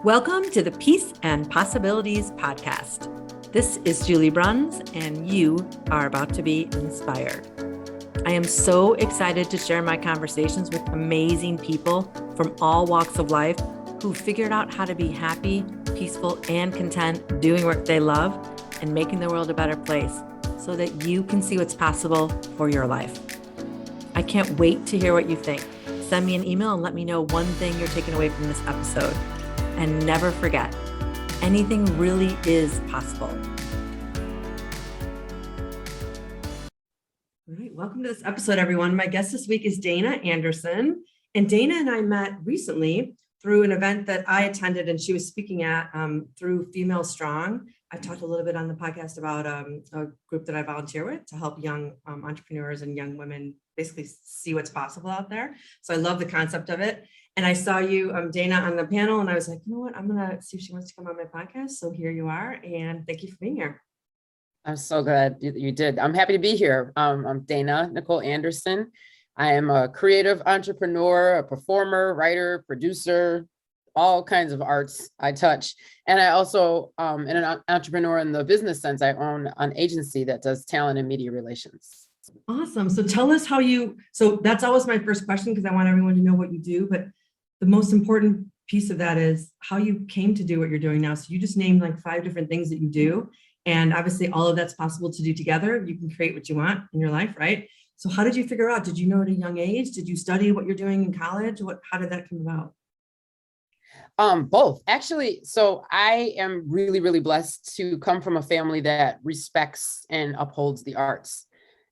Welcome to the Peace and Possibilities podcast. This is Julie Bruns, and you are about to be inspired. I am so excited to share my conversations with amazing people from all walks of life who figured out how to be happy, peaceful, and content doing work they love and making the world a better place so that you can see what's possible for your life. I can't wait to hear what you think. Send me an email and let me know one thing you're taking away from this episode. And never forget, anything really is possible. All right, welcome to this episode, everyone. My guest this week is Dana Anderson. And Dana and I met recently through an event that I attended and she was speaking at through Female Strong. I've talked a little bit on the podcast about a group that I volunteer with to help young entrepreneurs and young women basically see what's possible out there. So I love the concept of it. And I saw you, Dana, on the panel, and I was like, you know what, I'm going to see if she wants to come on my podcast. So here you are, and thank you for being here. I'm so glad you did. I'm happy to be here. I'm Dana Nicole Anderson. I am a creative entrepreneur, a performer, writer, producer, all kinds of arts I touch. And I also am an entrepreneur in the business sense. I own an agency that does talent and media relations. Awesome. So tell us how so that's always my first question because I want everyone to know what you do, but the most important piece of that is how you came to do what you're doing now. So you just named like 5 different things that you do. And obviously all of that's possible to do together. You can create what you want in your life, right? So how did you figure out? Did you know at a young age? Did you study what you're doing in college? How did that come about? Both actually. So I am really, really blessed to come from a family that respects and upholds the arts.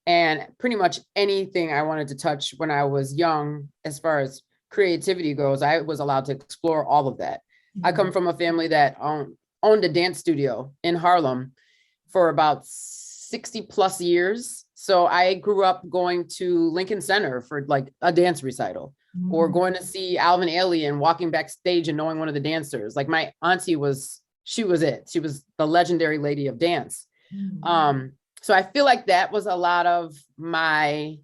And pretty much anything I wanted to touch when I was young, as far as creativity goes, I was allowed to explore all of that. Mm-hmm. I come from a family that owned a dance studio in Harlem for about 60 plus years. So I grew up going to Lincoln Center for like a dance recital, mm-hmm. or going to see Alvin Ailey and walking backstage and knowing one of the dancers. Like my auntie she was the legendary lady of dance. Mm-hmm. So I feel like that was a lot of my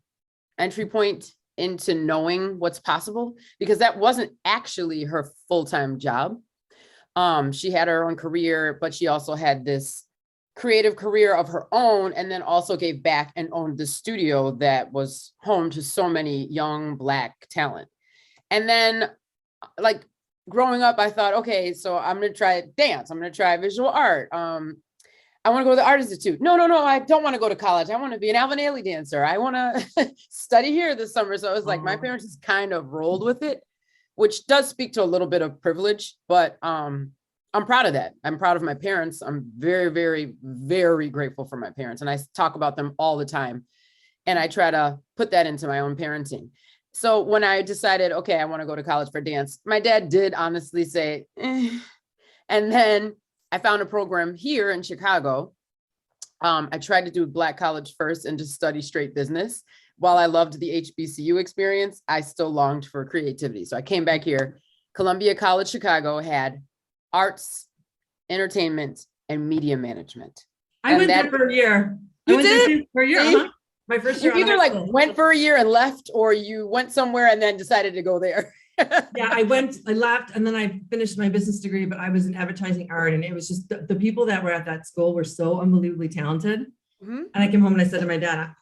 entry point into knowing what's possible, because that wasn't actually her full-time job. She had her own career, but she also had this creative career of her own, and then also gave back and owned the studio that was home to so many young Black talent. And then like growing up, I thought, okay, so I'm going to try dance. I'm going to try visual art. I want to go to the Art Institute. No, I don't want to go to college. I want to be an Alvin Ailey dancer. I want to study here this summer. So it was like, my parents just kind of rolled with it, which does speak to a little bit of privilege, but I'm proud of that. I'm proud of my parents. I'm very, very, very grateful for my parents. And I talk about them all the time. And I try to put that into my own parenting. So when I decided, okay, I want to go to college for dance, my dad did honestly say, eh. And then I found a program here in Chicago. I tried to do Black college first and just study straight business. While I loved the HBCU experience, I still longed for creativity. So I came back here. Columbia College Chicago had arts, entertainment, and media management. I went there for a year. You did? For a year. Uh-huh. My first year. You either like went for a year and left, or you went somewhere and then decided to go there. Yeah, I left, and then I finished my business degree, but I was in advertising art, and it was just the people that were at that school were so unbelievably talented. Mm-hmm. And I came home and I said to my dad,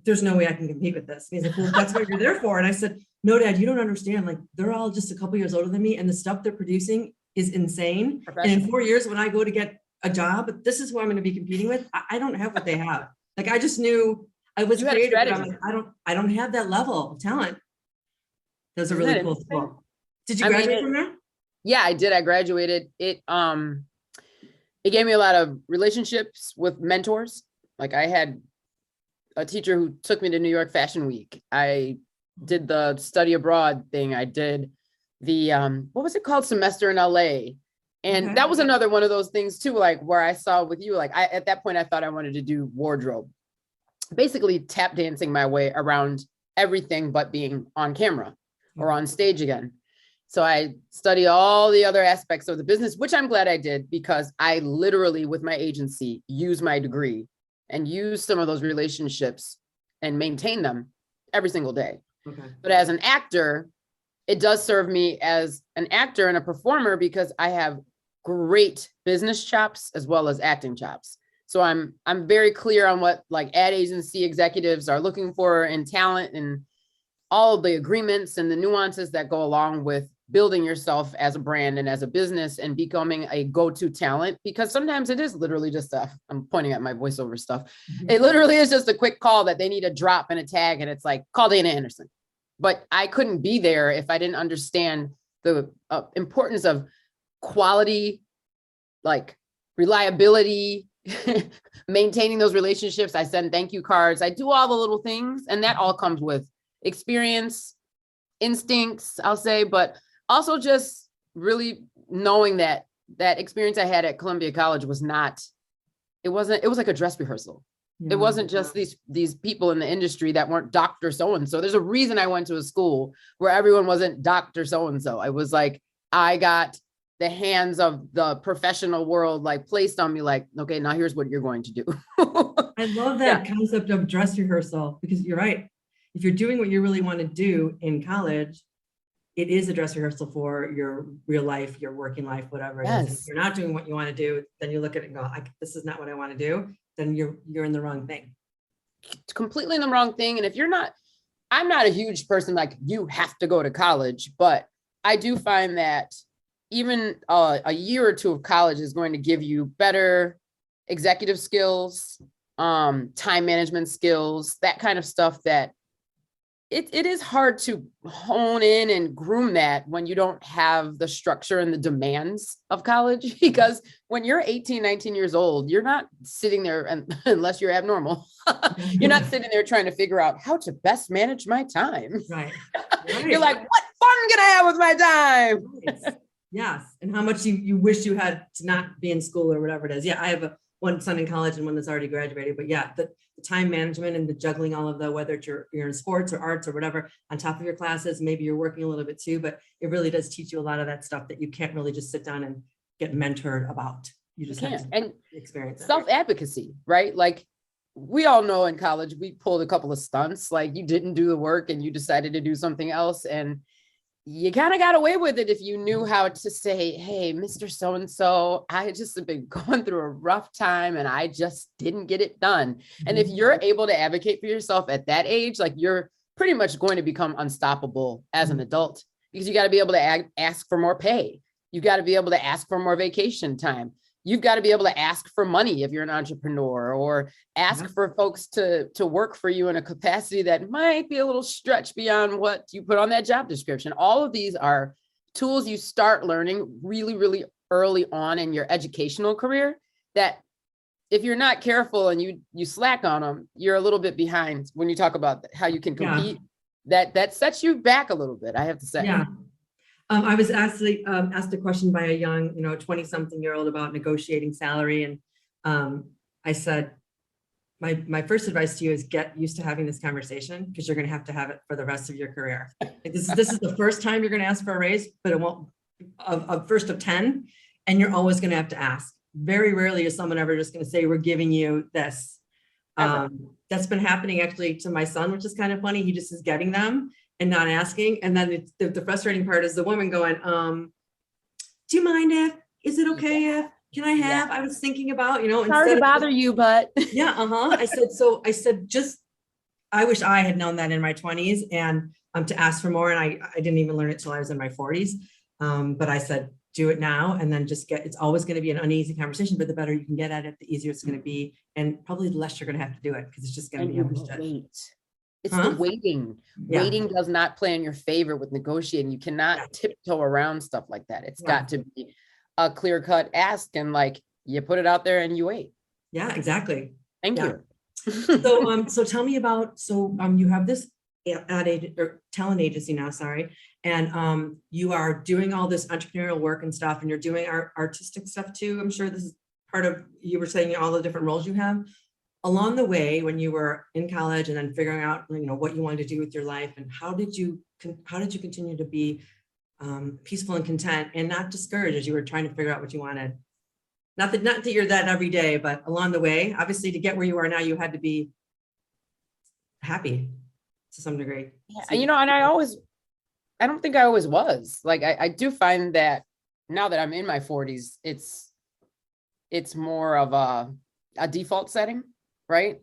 there's no way I can compete with this. He's like, well, that's what you're there for. And I said, no, Dad, you don't understand. Like, they're all just a couple years older than me, and the stuff they're producing is insane. And in 4 years, when I go to get a job, this is who I'm going to be competing with. I don't have what they have. Like, I just knew I was creative, but I'm like, I don't have that level of talent. That was a really cool school. Did you graduate from there? Yeah, I did. I graduated. It gave me a lot of relationships with mentors. Like I had a teacher who took me to New York Fashion Week. I did the study abroad thing. I did the, what was it called? Semester in LA. And that was another one of those things too, like where I saw with you, like at that point, I thought I wanted to do wardrobe, basically tap dancing my way around everything, but being on camera or on stage again. So I studied all the other aspects of the business, which I'm glad I did, because I literally, with my agency, use my degree and use some of those relationships and maintain them every single day. Okay. But as an actor, it does serve me as an actor and a performer because I have great business chops as well as acting chops. So I'm very clear on what like ad agency executives are looking for in talent and all of the agreements and the nuances that go along with building yourself as a brand and as a business and becoming a go-to talent, because sometimes it is literally just I'm pointing at my voiceover stuff. It literally is just a quick call that they need a drop and a tag. And it's like, call Dana Anderson. But I couldn't be there if I didn't understand the importance of quality, like reliability, maintaining those relationships. I send thank you cards. I do all the little things, and that all comes with experience, instincts, I'll say, but also just really knowing that that experience I had at Columbia College was not, it was like a dress rehearsal. It wasn't just these people in the industry that weren't Dr. So-and-so. There's a reason I went to a school where everyone wasn't Dr. So-and-so. I was like, I got the hands of the professional world like placed on me like, okay, now here's what you're going to do. I love that concept of dress rehearsal, because you're right. If you're doing what you really want to do in college, it is a dress rehearsal for your real life, your working life, whatever it is. If you're not doing what you want to do, then you look at it and go, this is not what I want to do. Then you're in the wrong thing. Completely in the wrong thing. And if you're not, I'm not a huge person like you have to go to college, but I do find that even a year or two of college is going to give you better executive skills, time management skills, that kind of stuff that it is hard to hone in and groom that when you don't have the structure and the demands of college. Because when you're 18, 19 years old, you're not sitting there, and unless you're abnormal, you're not sitting there trying to figure out how to best manage my time. Right. You're like, what fun can I have with my time? Right. Yes. And how much you wish you had to not be in school or whatever it is. Yeah, I have one son in college and one that's already graduated, but yeah, the time management and the juggling all of the, whether it's you're in sports or arts or whatever, on top of your classes, maybe you're working a little bit too, but it really does teach you a lot of that stuff that you can't really just sit down and get mentored about. You just have to and experience it. Self-advocacy, right? Like we all know in college, we pulled a couple of stunts, like you didn't do the work and you decided to do something else. And you kind of got away with it if you knew how to say, hey, Mr. So-and-so, I just have been going through a rough time and I just didn't get it done. And if you're able to advocate for yourself at that age, like you're pretty much going to become unstoppable as an adult, because you got to be able to ask for more pay. You got to be able to ask for more vacation time. You've got to be able to ask for money if you're an entrepreneur, or ask for folks to work for you in a capacity that might be a little stretched beyond what you put on that job description. All of these are tools you start learning really, really early on in your educational career, that if you're not careful and you slack on them, you're a little bit behind when you talk about how you can compete. That sets you back a little bit, I have to say. Yeah. I was actually asked a question by a young, 20-something-year-old about negotiating salary. And I said, my first advice to you is get used to having this conversation, because you're going to have it for the rest of your career. This is the first time you're going to ask for a raise, but it won't, of first of 10, and you're always going to have to ask. Very rarely is someone ever just going to say, we're giving you this. That's been happening actually to my son, which is kind of funny. He just is getting them and not asking. And then the frustrating part is the woman going, do you mind is it okay if, can I have, I was thinking about, sorry to bother you, but I said, I wish I had known that in my 20s and to ask for more. And I didn't even learn it till I was in my 40s. But I said, do it now, and then just it's always going to be an uneasy conversation, but the better you can get at it, the easier it's going to be. And probably the less you're going to have to do it, because it's just going to be understood. It's the waiting. Waiting does not play in your favor with negotiating. You cannot tiptoe around stuff like that. It's got to be a clear-cut ask, and like you put it out there and you wait. Yeah, exactly. Thank you. So tell me about, you have this talent agency now, and you are doing all this entrepreneurial work and stuff, and you're doing artistic stuff too. I'm sure this is part of, you were saying all the different roles you have. Along the way, when you were in college and then figuring out, what you wanted to do with your life, and how did you continue to be peaceful and content and not discouraged as you were trying to figure out what you wanted? Not that you're that every day, but along the way, obviously to get where you are now, you had to be happy to some degree. Yeah, and I always, I don't think I always was. Like, I do find that now that I'm in my 40s, it's more of a default setting, right?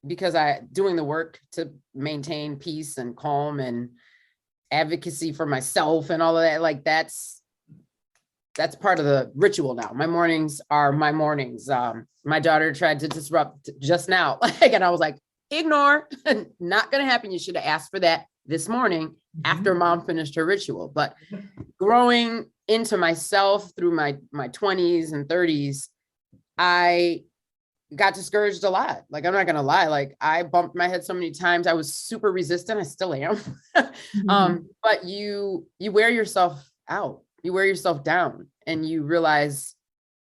Because doing the work to maintain peace and calm and advocacy for myself and all of that, like that's part of the ritual now. My mornings are my mornings. My daughter tried to disrupt just now, like, and I was like, ignore, not gonna happen. You should have asked for that this morning after mom finished her ritual. But growing into myself through my 20s and 30s, I got discouraged a lot. Like, I'm not gonna lie, like I bumped my head so many times. I was super resistant. I still am. But you wear yourself out, you wear yourself down, and you realize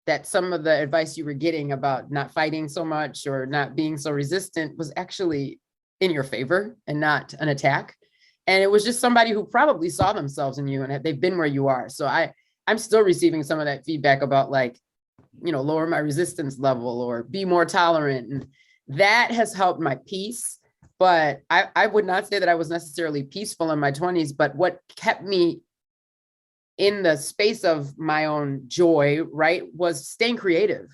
that some of the advice you were getting about not fighting so much or not being so resistant was actually in your favor and not an attack. And it was just somebody who probably saw themselves in you and they've been where you are. So I'm still receiving some of that feedback about, like, lower my resistance level or be more tolerant. And that has helped my peace. But I would not say that I was necessarily peaceful in my 20s, but what kept me in the space of my own joy, right, was staying creative.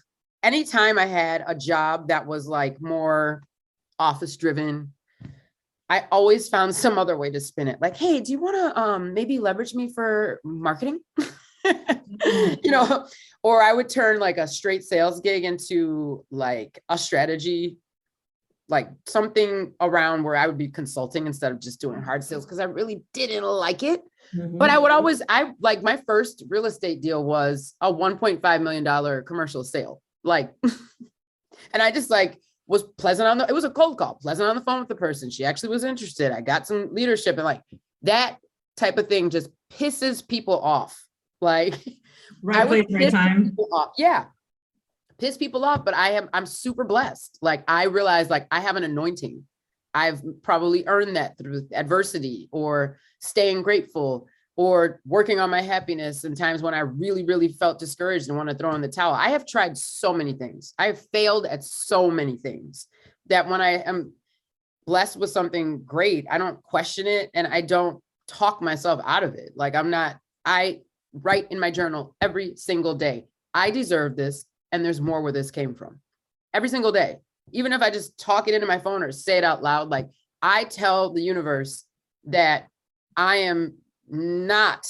Anytime I had a job that was like more office driven, I always found some other way to spin it. Like, hey, do you want to maybe leverage me for marketing? Or I would turn like a straight sales gig into like a strategy, like something around where I would be consulting instead of just doing hard sales, because I really didn't like it. But I would always, like my first real estate deal was a $1.5 million commercial sale. Like, and I just like was pleasant it was a cold call, pleasant on the phone with the person. She actually was interested. I got some leadership, and like that type of thing just pisses people off. Like, right place, right time. Yeah. Piss people off, but I'm super blessed. Like, I realize, like, I have an anointing. I've probably earned that through adversity or staying grateful or working on my happiness in times when I really, really felt discouraged and want to throw in the towel. I have tried so many things. I have failed at so many things that when I am blessed with something great, I don't question it and I don't talk myself out of it. Like, I write in my journal every single day, I deserve this. And there's more where this came from every single day. Even if I just talk it into my phone or say it out loud, like I tell the universe that I am not,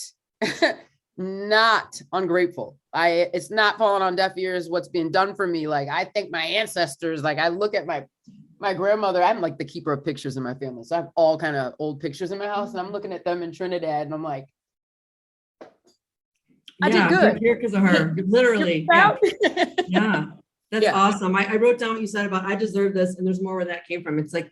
not ungrateful. It's not falling on deaf ears what's being done for me. Like, I thank my ancestors. Like, I look at my grandmother. I'm like the keeper of pictures in my family. So I have all kind of old pictures in my house, and I'm looking at them in Trinidad and I'm like, I did good. We're here because of her. Literally. Yeah. That's awesome. I wrote down what you said about I deserve this, and there's more where that came from. It's like,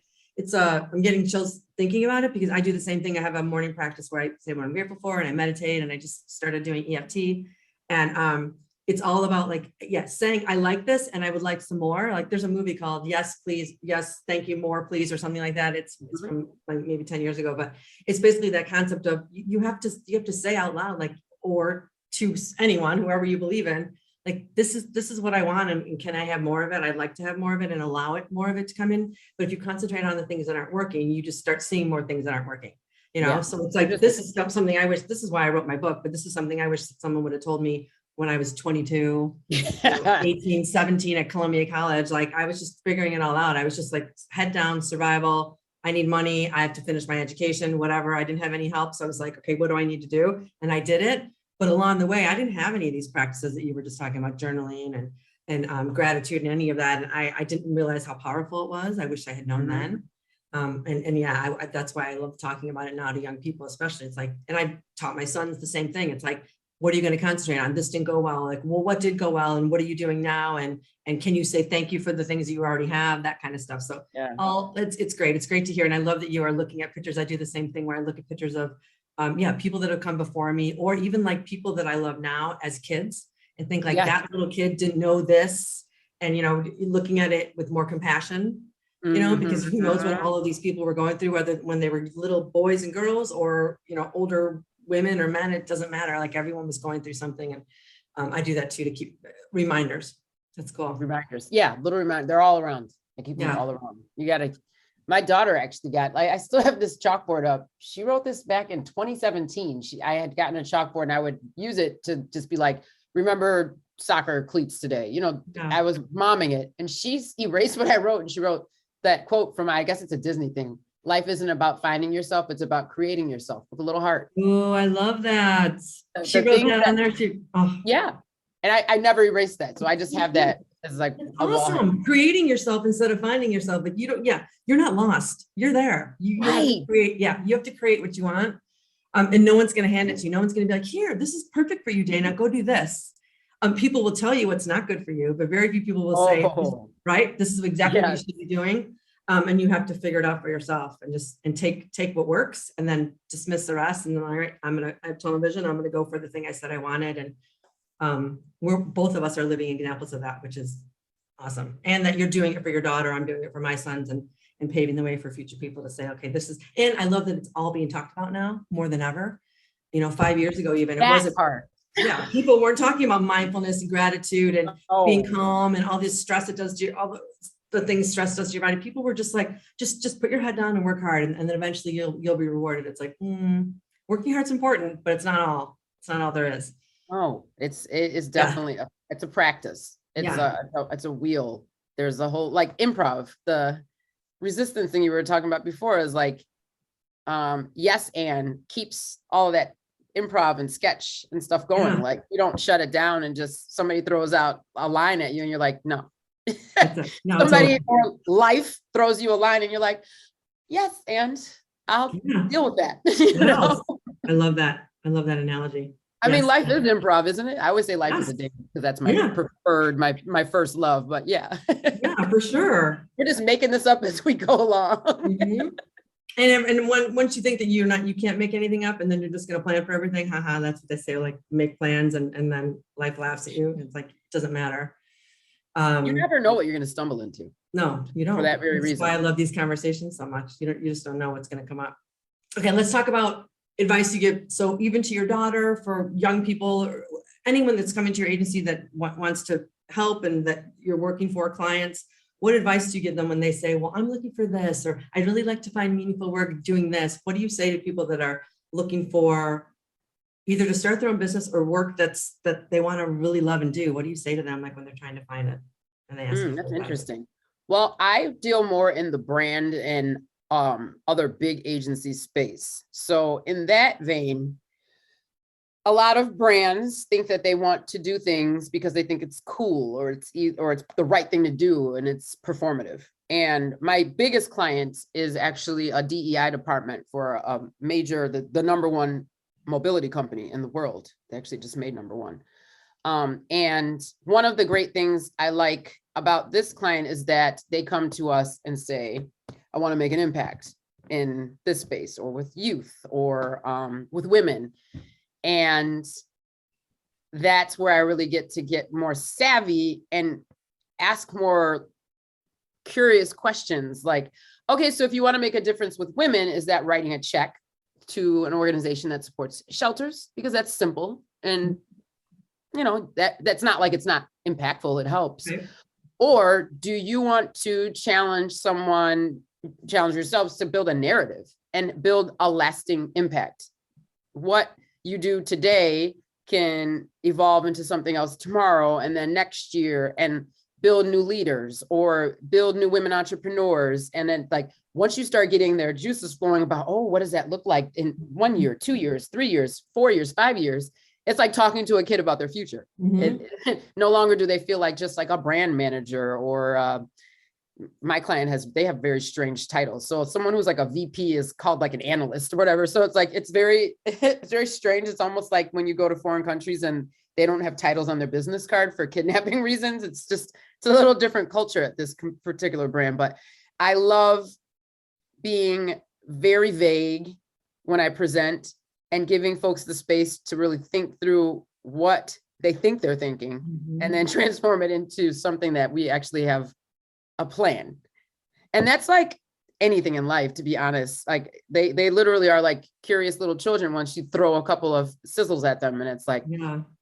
I'm getting chills thinking about it because I do the same thing. I have a morning practice where I say what I'm grateful for and I meditate, and I just started doing EFT. And it's all about like, saying I like this and I would like some more. Like, there's a movie called Yes, Please, Yes, Thank You, More, Please, or something like that. It's from like maybe 10 years ago, but it's basically that concept of you have to say out loud, like, or to anyone, whoever you believe in, like, this is what I want, and can I have more of it? I'd like to have more of it and allow more of it to come in. But if you concentrate on the things that aren't working, you just start seeing more things that aren't working, So it's like, this is something I wish, this is why I wrote my book, but this is something I wish that someone would have told me when I was 22, 18, 17 at Columbia College. Like, I was just figuring it all out. I was just like, head down, survival. I need money. I have to finish my education, whatever. I didn't have any help. So I was like, okay, what do I need to do? And I did it. But along the way, I didn't have any of these practices that you were just talking about, journaling and gratitude and any of that. And I didn't realize how powerful it was. I wish I had known then. That's why I love talking about it now to young people, especially. It's like, and I taught my sons the same thing. It's like, what are you going to concentrate on? This didn't go well. Like, well, what did go well? And what are you doing now? And can you say thank you for the things that you already have? That kind of stuff. So it's great. It's great to hear. And I love that you are looking at pictures. I do the same thing where I look at pictures of people that have come before me, or even like people that I love now as kids, and think like that little kid didn't know this. And, looking at it with more compassion, because who knows what all of these people were going through, whether when they were little boys and girls or, older women or men, it doesn't matter. Like, everyone was going through something. And I do that too, to keep reminders. That's cool. Reminders. Yeah. Little reminders. They're all around. I keep them all around. You got to My daughter actually got, like, I still have this chalkboard up. She wrote this back in 2017. I had gotten a chalkboard and I would use it to just be like, remember soccer cleats today. Yeah. I was momming it, and she's erased what I wrote. And she wrote that quote from, I guess it's a Disney thing. Life isn't about finding yourself. It's about creating yourself, with a little heart. Oh, I love that. She The wrote thing that on there too. Oh. Yeah. And I never erased that. So I just have that as like It's a wall. awesome. Creating yourself instead of finding yourself. Like you're not lost. You're there. You have to Right. create. Yeah. You have to create what you want. And no one's going to hand it to you. No one's going to be like, here, this is perfect for you, Dana. Go do this. People will tell you what's not good for you, but very few people will say, right, this is exactly what you should be doing. And you have to figure it out for yourself and take what works and then dismiss the rest. And then, all right, I have tunnel vision. I'm going to go for the thing I said I wanted. And both of us are living examples of that, which is awesome. And that you're doing it for your daughter. I'm doing it for my sons and paving the way for future people to say, okay, and I love that it's all being talked about now more than ever. 5 years ago, even it wasn't hard. Yeah, people weren't talking about mindfulness and gratitude and being calm and all this stress it does to you, all the things stress does to your body. People were just like, just put your head down and work hard, and then eventually you'll be rewarded. It's like working hard's important, but it's not all there is. Oh, it is definitely it's a practice. It's a wheel. There's a whole, like, improv. The resistance thing you were talking about before is like, yes, and keeps all of that improv and sketch and stuff going. Like, you don't shut it down and just somebody throws out a line at you and you're like, no. Somebody or life throws you a line and you're like, yes, and I'll deal with that. I love that. I love that analogy. I mean, life is improv, isn't it? I always say life is a dance because that's my preferred, my first love, but yeah, for sure. We're just making this up as we go along. Mm-hmm. And once you think that you can't make anything up, and then you're just going to plan for everything, haha, that's what they say, like, make plans and then life laughs at you. It's like, it doesn't matter. You never know what you're going to stumble into. No, you don't. For that very reason. That's why I love these conversations so much. You just don't know what's going to come up. Okay, let's talk about advice you give. So even to your daughter, for young people, or anyone that's coming to your agency that wants to help and that you're working for clients, what advice do you give them when they say, well, I'm looking for this, or I'd really like to find meaningful work doing this? What do you say to people that are looking for either to start their own business or work that they want to really love and do? What do you say to them, like, when they're trying to find it and they ask? That's interesting. Well, I deal more in the brand and other big agency space. So in that vein, a lot of brands think that they want to do things because they think it's cool or it's the right thing to do, and it's performative. And my biggest client is actually a DEI department for a major, the number one mobility company in the world. They actually just made number one. And one of the great things I like about this client is that they come to us and say, I want to make an impact in this space, or with youth, or with women. And that's where I really get more savvy and ask more curious questions. Like, okay, so if you want to make a difference with women, is that writing a check to an organization that supports shelters? Because that's simple. And, that's not like it's not impactful, it helps. Okay. Or do you want to challenge yourselves to build a narrative and build a lasting impact? What you do today can evolve into something else tomorrow, and then next year, and build new leaders or build new women entrepreneurs. And then, like, once you start getting their juices flowing about, oh, what does that look like in 1 year, 2 years, 3 years, 4 years, 5 years? It's like talking to a kid about their future. Mm-hmm. No longer do they feel like just like a brand manager, or my client they have very strange titles. So someone who's like a VP is called like an analyst or whatever. So it's like, it's very strange. It's almost like when you go to foreign countries and they don't have titles on their business card for kidnapping reasons. It's a little different culture at this particular brand. But I love being very vague when I present and giving folks the space to really think through what they think they're thinking, mm-hmm. and then transform it into something that we actually have a plan. And that's like anything in life, to be honest. Like they literally are like curious little children once you throw a couple of sizzles at them, and it's like,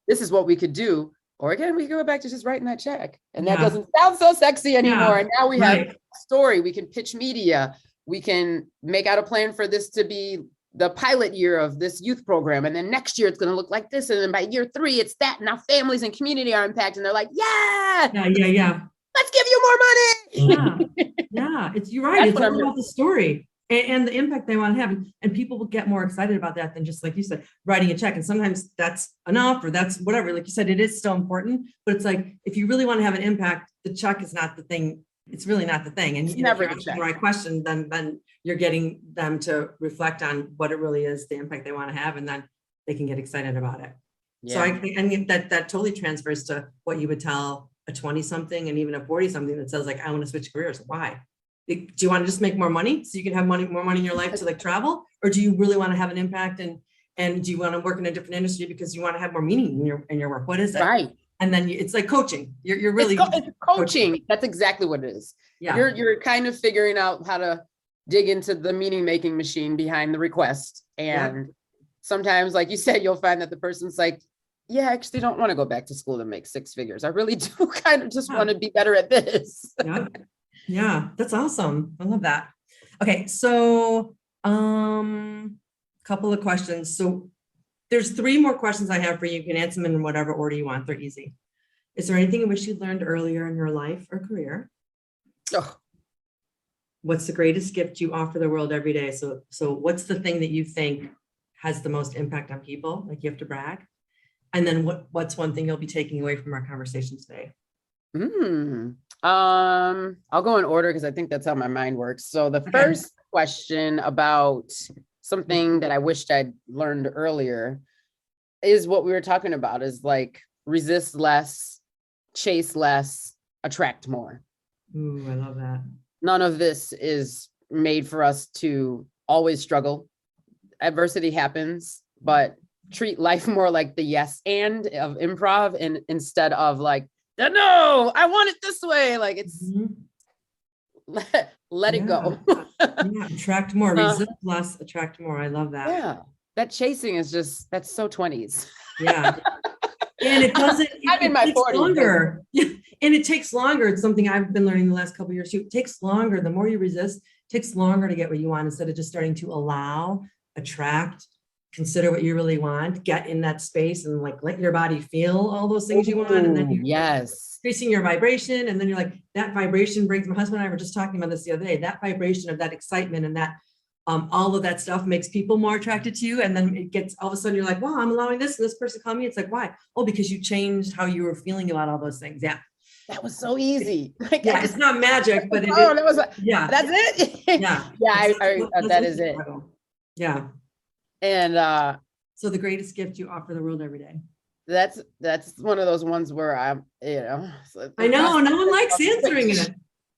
this is what we could do. Or again, we go back to just writing that check, and that doesn't sound so sexy anymore. And now we have a story, we can pitch media, we can make out a plan for this to be the pilot year of this youth program. And then next year it's going to look like this. And then by year 3, it's that. Now families and community are impacted. And they're like, yeah, let's give you more money. Yeah. You're right. It's all about the story and the impact they want to have. And people will get more excited about that than just, like you said, writing a check. And sometimes that's enough, or that's whatever. Like you said, it is still important, but it's like, if you really want to have an impact, the check is not the thing. It's really not the thing. And if you're asking the right question, then you're getting them to reflect on what it really is, the impact they want to have, and then they can get excited about it. Yeah. So I mean, that totally transfers to what you would tell a 20-something and even a 40-something that says, like, I want to switch careers. Why? Do you want to just make more money so you can have more money in your life to like travel? Or do you really want to have an impact and do you want to work in a different industry because you want to have more meaning in your work? What is it? Right. And then it's like coaching. You're really it's coaching. That's exactly what it is. Yeah. You're kind of figuring out how to dig into the meaning making machine behind the request. And sometimes, like you said, you'll find that the person's like, yeah, I actually don't want to go back to school to make 6 figures. I really do kind of just want to be better at this. Yeah, that's awesome. I love that. Okay, so couple of questions. So there's 3 more questions I have for you. You can answer them in whatever order you want. They're easy. Is there anything you wish you learned earlier in your life or career? Oh. What's the greatest gift you offer the world every day? So what's the thing that you think has the most impact on people? Like, you have to brag. And then what's one thing you'll be taking away from our conversation today? I'll go in order because I think that's how my mind works. So the first question about something that I wished I'd learned earlier is what we were talking about, is like resist less, chase less, attract more. Ooh, I love that. None of this is made for us to always struggle. Adversity happens, but treat life more like the yes and of improv, and instead of like, no, I want it this way. Like, it's let it go. Attract more, resist less, attract more. I love that. Yeah. That chasing is just, that's so 20s. Yeah. And it doesn't, I'm in my 40s. Longer. And it takes longer. It's something I've been learning the last couple of years too. It takes longer. The more you resist, it takes longer to get what you want, instead of just starting to allow, attract, consider what you really want, get in that space and like let your body feel all those things you want. And then increasing your vibration. And then you're like, that vibration brings, my husband and I were just talking about this the other day, that vibration of that excitement and that all of that stuff makes people more attracted to you. And then it gets, all of a sudden you're like, wow, I'm allowing this and this person call me. It's like, why? Oh, because you changed how you were feeling about all those things. Yeah. That was so easy. Like, it's not magic, but that was that's it. That is it. Yeah. And so the greatest gift you offer the world every day. That's one of those ones where I'm, I know no one likes answering it.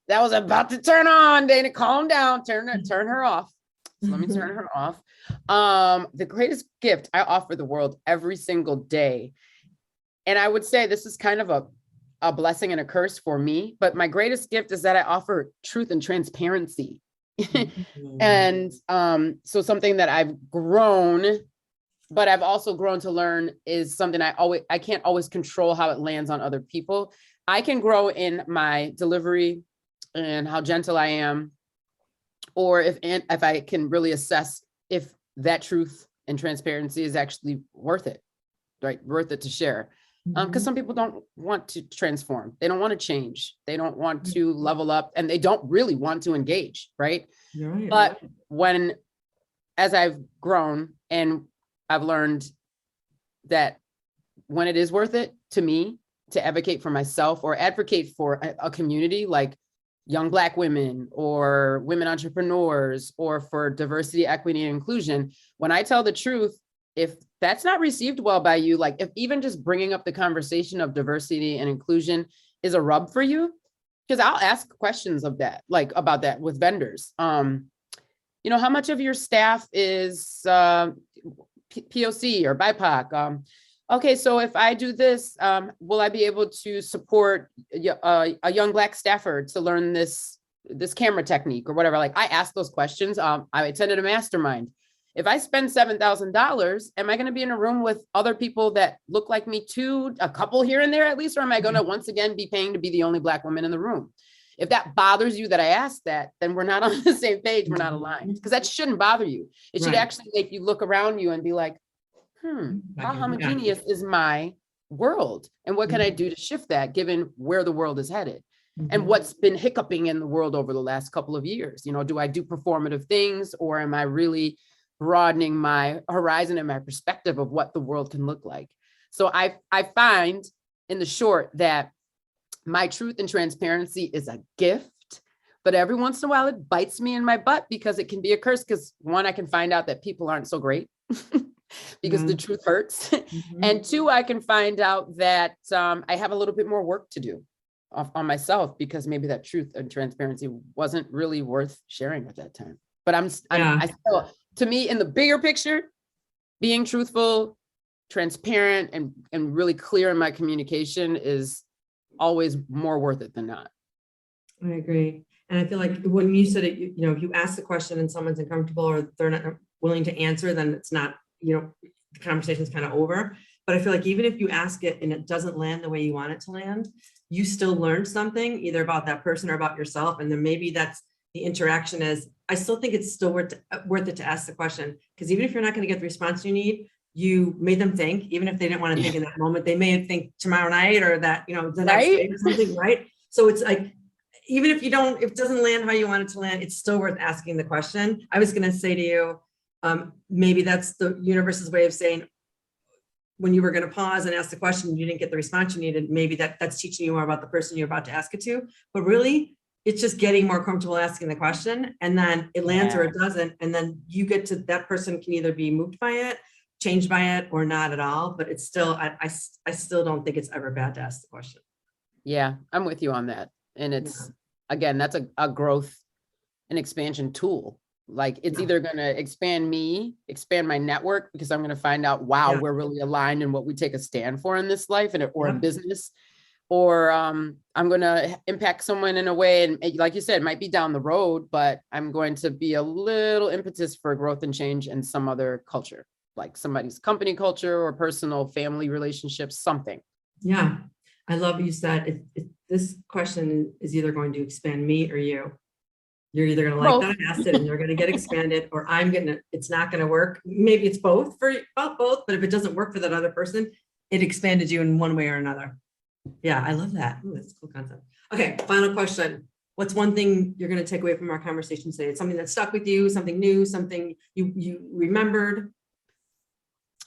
That was about to turn on, Dana. Calm down. Turn her off. So let me turn her off. The greatest gift I offer the world every single day. And I would say this is kind of a blessing and a curse for me, but my greatest gift is that I offer truth and transparency. And so something that I've grown, but I've also grown to learn, is something I can't always control how it lands on other people. I can grow in my delivery and how gentle I am, or if I can really assess if that truth and transparency is actually worth it, right? Worth it to share. Because some people don't want to transform. They don't want to change. They don't want to level up, and they don't really want to engage, right? Right. But as I've grown and I've learned that when it is worth it to me to advocate for myself or advocate for a community like young Black women or women entrepreneurs or for diversity, equity, and inclusion, when I tell the truth, if that's not received well by you, like if even just bringing up the conversation of diversity and inclusion is a rub for you, because I'll ask questions of that, like about that with vendors. How much of your staff is POC or BIPOC? Okay, so if I do this, will I be able to support a young Black staffer to learn this camera technique or whatever? Like, I ask those questions. I attended a mastermind. If I spend $7,000, am I going to be in a room with other people that look like me too, a couple here and there at least, or am I going to once again be paying to be the only Black woman in the room? If that bothers you that I asked that, then we're not on the same page. We're not aligned, because that shouldn't bother you. It should actually make you look around you and be like, how homogeneous is my world? And what can I do to shift that given where the world is headed? And what's been hiccuping in the world over the last couple of years? Do I do performative things, or am I really broadening my horizon and my perspective of what the world can look like? So I find in the short that my truth and transparency is a gift, but every once in a while it bites me in my butt, because it can be a curse. Because one, I can find out that people aren't so great because the truth hurts. And two, I can find out that I have a little bit more work to do on myself, because maybe that truth and transparency wasn't really worth sharing at that time. But I still, to me, in the bigger picture, being truthful, transparent, and really clear in my communication is always more worth it than not. I agree. And I feel like when you said it, if you ask the question and someone's uncomfortable or they're not willing to answer, then it's not, the conversation's kind of over. But I feel like even if you ask it and it doesn't land the way you want it to land, you still learned something either about that person or about yourself. And then maybe that's the interaction is, I still think it's still worth it to ask the question, because even if you're not going to get the response you need, you made them think. Even if they didn't want to think in that moment, they may think tomorrow night or that, the next day or something, right? So it's like, even if if it doesn't land how you want it to land, it's still worth asking the question. I was going to say to you, maybe that's the universe's way of saying, when you were going to pause and ask the question, you didn't get the response you needed. Maybe that's teaching you more about the person you're about to ask it to. But really, it's just getting more comfortable asking the question, and then it lands or it doesn't. And then you get to, that person can either be moved by it, changed by it, or not at all. But it's still, I still don't think it's ever bad to ask the question. Yeah, I'm with you on that. And it's, again, that's a growth and expansion tool. Like, it's either going to expand my network, because I'm going to find out, wow, we're really aligned in what we take a stand for in this life or a business, or I'm going to impact someone in a way. And like you said, it might be down the road, but I'm going to be a little impetus for growth and change in some other culture, like somebody's company culture or personal family relationships, something. Yeah. I love you said, this question is either going to expand me or you. You're either going to like that I asked it and you're going to get expanded, or it's not going to work. Maybe it's both both, but if it doesn't work for that other person, it expanded you in one way or another. Yeah, I love that. Ooh, that's a cool concept. Okay, final question. What's one thing you're going to take away from our conversation today? It's something that stuck with you, something new, something you remembered?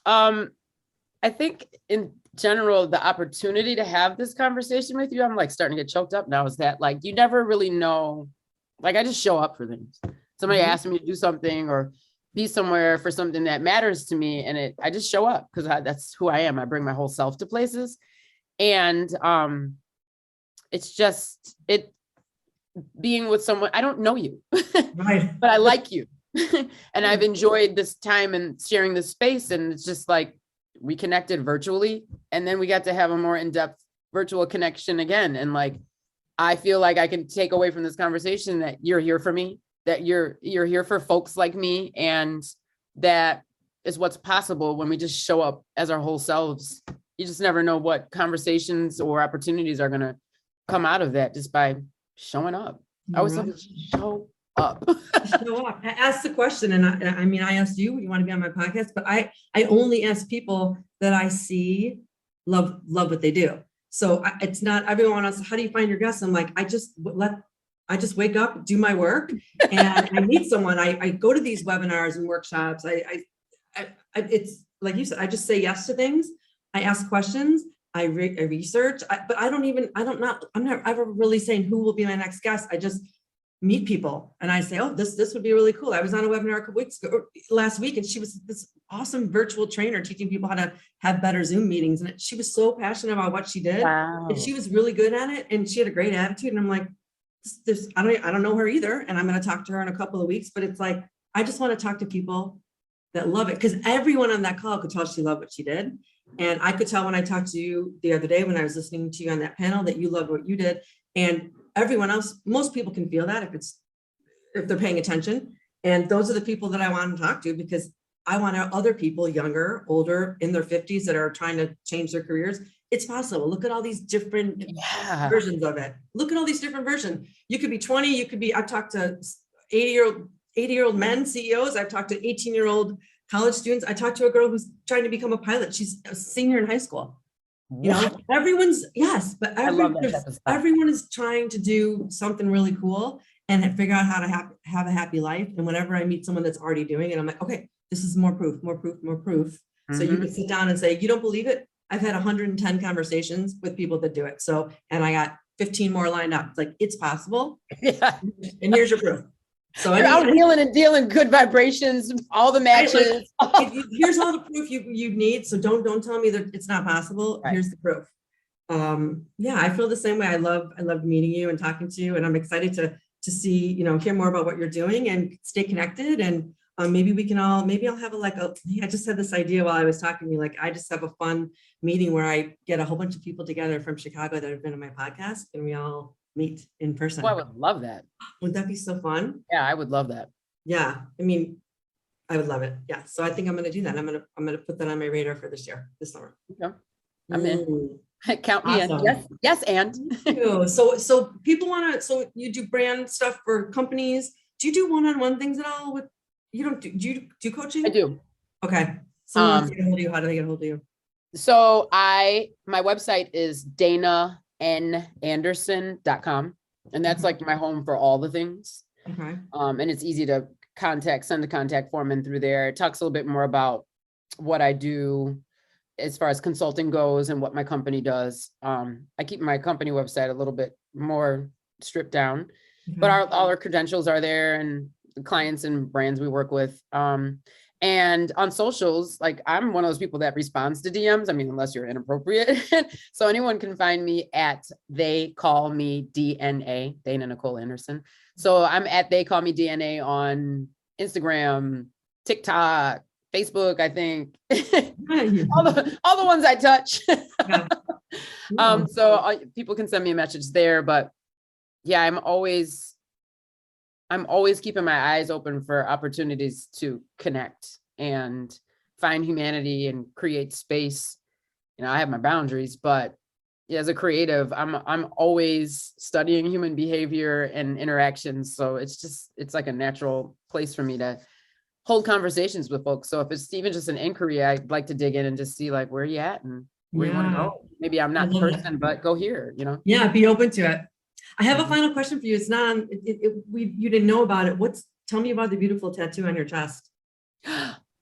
I think in general, the opportunity to have this conversation with you, I'm like starting to get choked up now, is that like, you never really know. Like, I just show up for things. Somebody asks me to do something or be somewhere for something that matters to me, and I just show up, because that's who I am. I bring my whole self to places, and it's just being with someone. I don't know you, right, but I like you, and I've enjoyed this time and sharing this space. And it's just like, we connected virtually, and then we got to have a more in-depth virtual connection again, and like, I feel like I can take away from this conversation that you're here for me, that you're here for folks like me. And that is what's possible when we just show up as our whole selves. You just never know what conversations or opportunities are going to come out of that just by showing up. I always say, show up. Show up. I asked the question, and I asked you want to be on my podcast, but I only ask people that I see love what they do. So it's not everyone else. How do you find your guests? I'm like, I just wake up, do my work, and I meet someone. I go to these webinars and workshops. It's like you said, I just say yes to things. I ask questions. I research, but I'm not ever really saying who will be my next guest. I just meet people and I say, oh, this would be really cool. I was on a webinar a couple weeks ago, last week, and she was this awesome virtual trainer teaching people how to have better Zoom meetings. And she was so passionate about what she did. Wow. And she was really good at it. And she had a great attitude. And I'm like, I don't know her either. And I'm going to talk to her in a couple of weeks, but it's like, I just want to talk to people that love it. Because everyone on that call could tell she loved what she did. And I could tell when I talked to you the other day, when I was listening to you on that panel, that you loved what you did. And everyone else, most people can feel that if they're paying attention. And those are the people that I want to talk to, because I want other people, younger, older, in their 50s, that are trying to change their careers. it's possible. Look at all these different versions of it. Look at all these different versions. You could be 20, you could be, I've talked to 80-year-old men CEOs. I've talked to 18-year-old college students. I talked to a girl who's trying to become a pilot. She's a senior in high school. You know, everyone's, yes, but everyone is trying to do something really cool and figure out how to have a happy life. And whenever I meet someone that's already doing it, I'm like, okay, this is more proof. So you can sit down and say, you don't believe it? I've had 110 conversations with people that do it. So, and I got 15 more lined up. It's like, it's possible. Yeah. And here's your proof. So you're out wheeling and dealing, good vibrations, all the matches. Here's all the proof you need. So don't tell me that it's not possible. Right. Here's the proof. Yeah, I feel the same way. I loved meeting you and talking to you, and I'm excited to see, you know, hear more about what you're doing and stay connected. And maybe I'll have I just had this idea while I was talking to you, like I just have a fun meeting where I get a whole bunch of people together from Chicago that have been on my podcast, and we all meet in person. Oh, I would love that. Would that be so fun? Yeah, I would love that. Yeah, I mean, I would love it. Yeah, so I think I'm going to do that. I'm going to put that on my radar for this summer. Okay. I'm in. Count me in. Yes, and. So people want to. So you do brand stuff for companies. Do you do one-on-one things at all? Do you do coaching? I do. Okay. Someone wants to get a hold of you. How do they get a hold of you? So my website is danananderson.com, and that's like my home for all the things. Okay. And it's easy to send a contact form in through there. It talks a little bit more about what I do as far as consulting goes and what my company does. I keep my company website a little bit more stripped down, but all our credentials are there and the clients and brands we work with. And on socials, like I'm one of those people that responds to DMs. I mean, unless you're inappropriate. So anyone can find me at They Call Me DNA, Dana Nicole Anderson. So I'm at They Call Me DNA on Instagram, TikTok, Facebook, I think. all the ones I touch. So people can send me a message there, but yeah, I'm always keeping my eyes open for opportunities to connect and find humanity and create space. You know, I have my boundaries, but as a creative, I'm always studying human behavior and interactions. So it's like a natural place for me to hold conversations with folks. So if it's even just an inquiry, I'd like to dig in and just see like where you at and where you want to go. Maybe I'm not the person, but go here, you know? Yeah, be open to it. I have a final question for you. It's not, you didn't know about it. Tell me about the beautiful tattoo on your chest.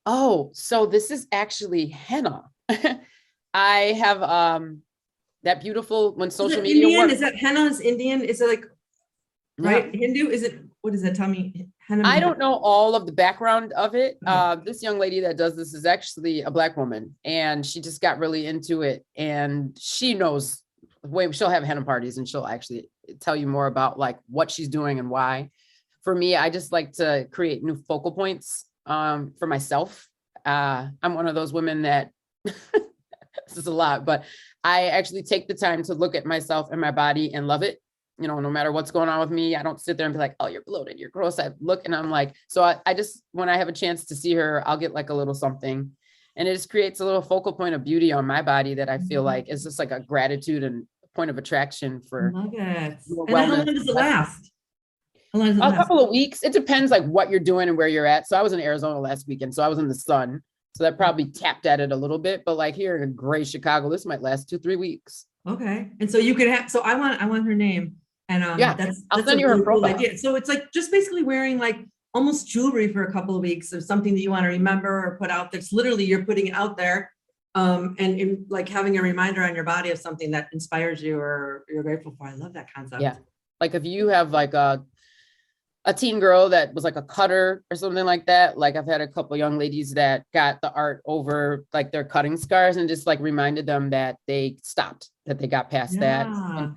Oh, so this is actually henna. I have that beautiful, when social media Indian? works. Is that henna is Indian? Is it like, right? Yeah. Hindu? Is it, what is that? Tell me. Henna. I don't know all of the background of it. This young lady that does this is actually a Black woman, and she just got really into it, and she knows she'll have henna parties and she'll actually tell you more about like what she's doing and why. For me, I just like to create new focal points for myself. I'm one of those women that this is a lot, but I actually take the time to look at myself and my body and love it. You know, no matter what's going on with me, I don't sit there and be like, oh, you're bloated, you're gross. I look and I'm like, so I just, when I have a chance to see her, I'll get like a little something, and it just creates a little focal point of beauty on my body that I feel like is just like a gratitude and point of attraction for. I love it. And how long does it last? A couple of weeks. It depends like what you're doing and where you're at. So I was in Arizona last weekend, so I was in the sun. So that probably tapped at it a little bit, but like here in gray Chicago, this might last 2-3 weeks. Okay. And so you could have, so I want her name. And I'll send you her profile. Cool idea. So it's like just basically wearing like almost jewelry for a couple of weeks of something that you want to remember or put out. That's literally, you're putting it out there. And like having a reminder on your body of something that inspires you or you're grateful for. I love that concept. Yeah. Like if you have like a teen girl that was like a cutter or something like that. Like I've had a couple young ladies that got the art over like their cutting scars and just like reminded them that they stopped, that they got past that,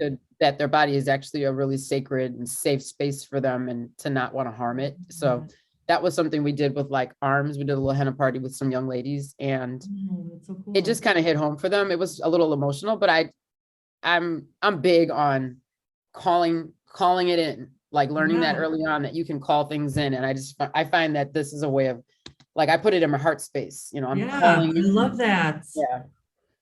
and that their body is actually a really sacred and safe space for them and to not want to harm it. So that was something we did with like arms. We did a little henna party with some young ladies, and that's so cool. It just kind of hit home for them. It was a little emotional, but I'm big on calling it in, like learning that early on, that you can call things in. And I find that this is a way of like, I put it in my heart space, you know, I'm calling. I love that. Yeah.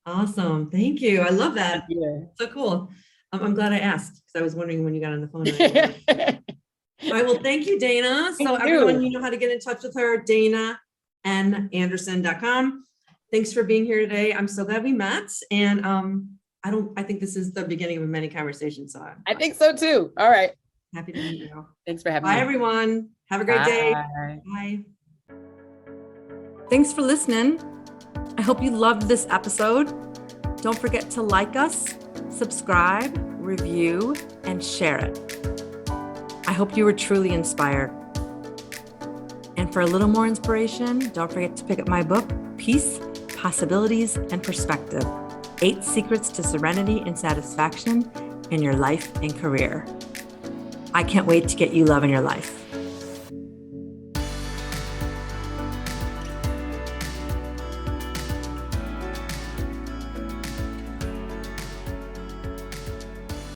Awesome. Thank you. I love that. Yeah. So cool. I'm glad I asked because I was wondering when you got on the phone. All right. Well, thank you, Dana. So Thank everyone, you. you know how to get in touch with her, DanaNAnderson.com. Thanks for being here today. I'm so glad we met. And I think this is the beginning of many conversations. So I think so too. All right. happy to meet you. Thanks for having me. Bye, everyone. Have a great day. Bye. Bye. Thanks for listening. I hope you loved this episode. Don't forget to like us, subscribe, review, and share it. I hope you were truly inspired. And for a little more inspiration, don't forget to pick up my book, Peace, Possibilities, and Perspective: 8 Secrets to Serenity and Satisfaction in Your Life and Career. I can't wait to get you love in your life.